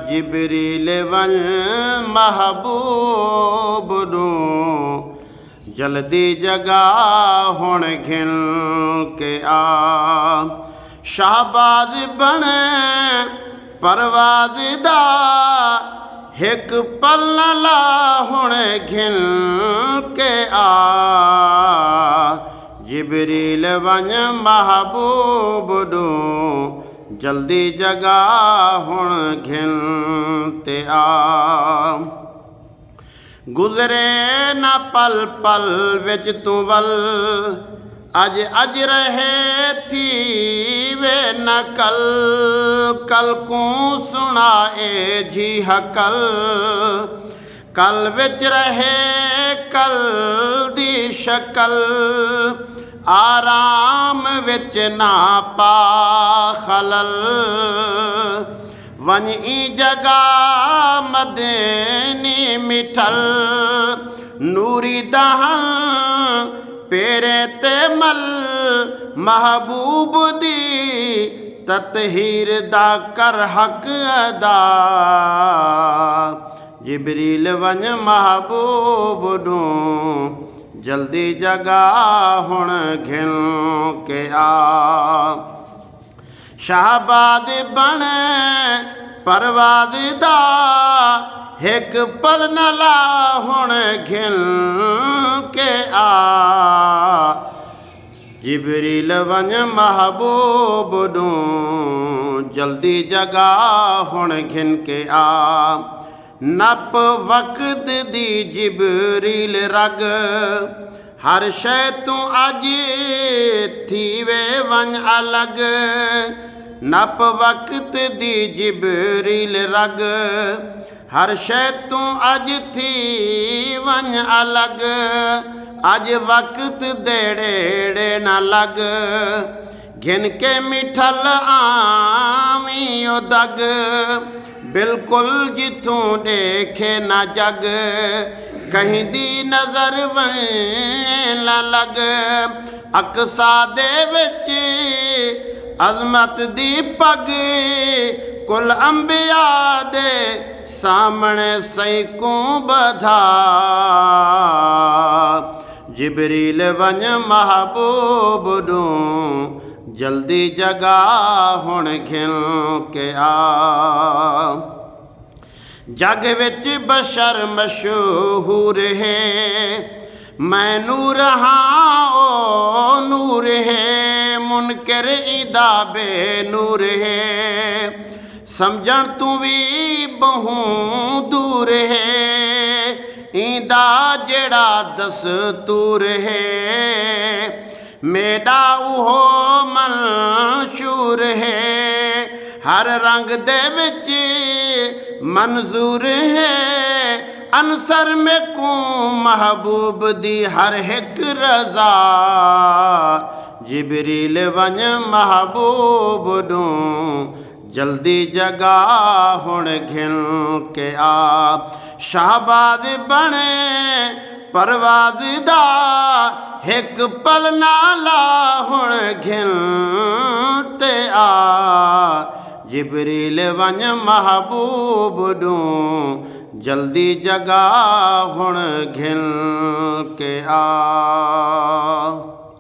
Jibril one महबूब नू जल्दी जगा हुण घिन के आ। शाहबाज बने परवाज़ दा हिक पल न ला हुण घिन के आ। जिबरील वन महबूब नू जल्दी जगा हुण घिन ते आ। गुज़रे न पल पल विच तू वल अज रहे थी वे न कल। कल को सुनाए जी हकल कल विच रहे कल दी शकल। आराम विच ना पा खलल वंज ई जगा मदनी मिठल। नूरी दहन पेरे ते मल महबूब दी ततहीर दा कर हक अदा। जिबरील वंज महबूब नू जल्दी जगा हुण घिन के आ। शाहबाज बने परवाज़ दा हिक पल न ला हुण घिन के आ। जिबरील वंज महबूब नू जल्दी जगा हुण घिन के आ। नप वक्त दी जिबरील रग हर शै तू अज थी वे वंज अलग। नप वक्त दी जिबरील रग हर शै तू अज थी वंज अलग। अज वक्त देड़े न लग घिन के मिठल आवी ओ दग। बिल्कुल जिथों देखे न जग कहीं दी नज़र वन लग। अकसा दे विच अज़मत दी पग कुल अंबिया दे सामने सैकों बधा। जिबरील वंज महबूब नू जल्दी जगा हुण घिन के आ। जग विच बशर मशहूर है मैं नूर हाँ ओ नूर है। मुनकर इदा बे नूर है समझण तू भी बहु दूर है। इंदा जेड़ा दस्तूर है मेरा उहो मंशूर है। हर रंग दे विच मंजूर है अनसर में को महबूब दी हर हिक रजा। जिबरील वंज महबूब नू जल्दी जगा हुण घिन के आ। शाहबाज बने परवाज़ दा हिक पल ना ला हुण घिन ते आ। जिबरील वंज महबूब नू जल्दी जगा हुण घिन के आ।